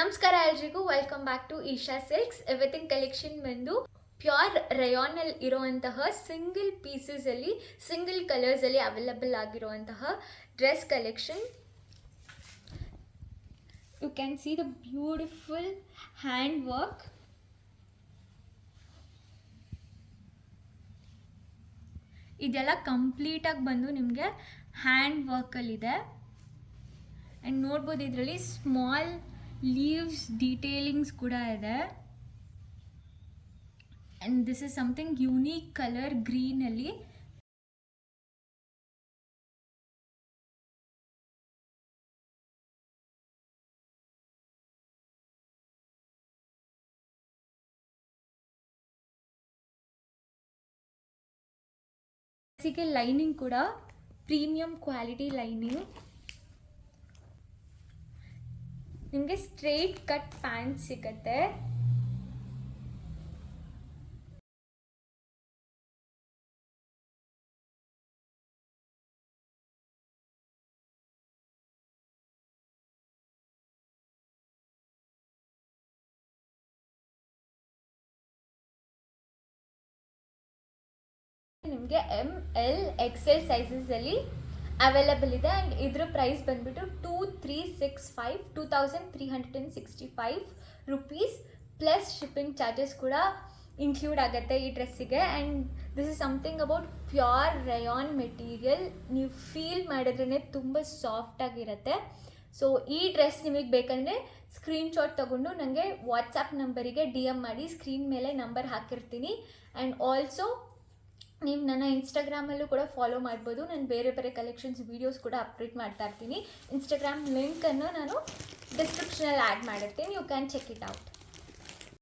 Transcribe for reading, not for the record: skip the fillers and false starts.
ನಮಸ್ಕಾರ ಎಲ್ರಿಗೂ, welcome back to Isha silks. ಇವತ್ತಿನ ಕಲೆಕ್ಷನ್ ಬಂದು ಪ್ಯೂರ್ ರಯಾನಲ್ಲಿ ಇರುವಂತಹ ಸಿಂಗಲ್ ಪೀಸಸಲ್ಲಿ ಸಿಂಗಲ್ ಕಲರ್ಸಲ್ಲಿ ಅವೈಲಬಲ್ ಆಗಿರುವಂತಹ dress collection. You can see the beautiful hand work. ಇದೆಲ್ಲ ಕಂಪ್ಲೀಟಾಗಿ ಬಂದು ನಿಮಗೆ ಹ್ಯಾಂಡ್ ವರ್ಕಲ್ಲಿದೆ. ಆ್ಯಂಡ್ ನೋಡ್ಬೋದು ಇದರಲ್ಲಿ ಸ್ಮಾಲ್ ಲೀವ್ಸ್ ಡೀಟೇಲಿಂಗ್ಸ್ ಕೂಡ ಇದೆ. And this is something unique colour ಗ್ರೀನಲ್ಲಿ. ಲೈನಿಂಗ್ ಕೂಡ ಪ್ರೀಮಿಯಂ ಕ್ವಾಲಿಟಿ ಲೈನಿಂಗ್. ನಿಮಗೆ ಸ್ಟ್ರೇಟ್ ಕಟ್ ಪ್ಯಾಂಟ್ ಸಿಗುತ್ತೆ. ನಿಮಗೆ ML XL ಸೈಜಸಲ್ಲಿ ಅವೈಲಬಲ್ ಇದೆ. ಆ್ಯಂಡ್ ಇದ್ರ ಪ್ರೈಸ್ ಬಂದುಬಿಟ್ಟು 2365 ರುಪೀಸ್ ಪ್ಲಸ್ ಶಿಪ್ಪಿಂಗ್ ಚಾರ್ಜಸ್ ಕೂಡ ಇನ್ಕ್ಲೂಡ್ ಆಗುತ್ತೆ ಈ ಡ್ರೆಸ್ಸಿಗೆ. And this is something about pure rayon material. ನೀವು ಫೀಲ್ ಮಾಡಿದ್ರೇ ತುಂಬ ಸಾಫ್ಟಾಗಿರುತ್ತೆ. ಸೊ ಈ ಡ್ರೆಸ್ ನಿಮಗೆ ಬೇಕಂದರೆ ಸ್ಕ್ರೀನ್ಶಾಟ್ ತೊಗೊಂಡು ನನಗೆ ವಾಟ್ಸಪ್ ನಂಬರಿಗೆ DM ಮಾಡಿ. ಸ್ಕ್ರೀನ್ ಮೇಲೆ ನಂಬರ್ ಹಾಕಿರ್ತೀನಿ. ಆ್ಯಂಡ್ ಆಲ್ಸೋ ನೀವು ನನ್ನ ಇನ್ಸ್ಟಾಗ್ರಾಮಲ್ಲೂ ಕೂಡ ಫಾಲೋ ಮಾಡ್ಬೋದು. ನಾನು ಬೇರೆ ಬೇರೆ ಕಲೆಕ್ಷನ್ಸ್ ವೀಡಿಯೋಸ್ ಕೂಡ ಅಪ್ಡೇಟ್ ಮಾಡ್ತಾ ಇರ್ತೀನಿ. ಇನ್ಸ್ಟಾಗ್ರಾಮ್ ಲಿಂಕನ್ನು ನಾನು ಡಿಸ್ಕ್ರಿಪ್ಷನಲ್ಲಿ ಆ್ಯಡ್ ಮಾಡಿರ್ತೀನಿ. You can check it out.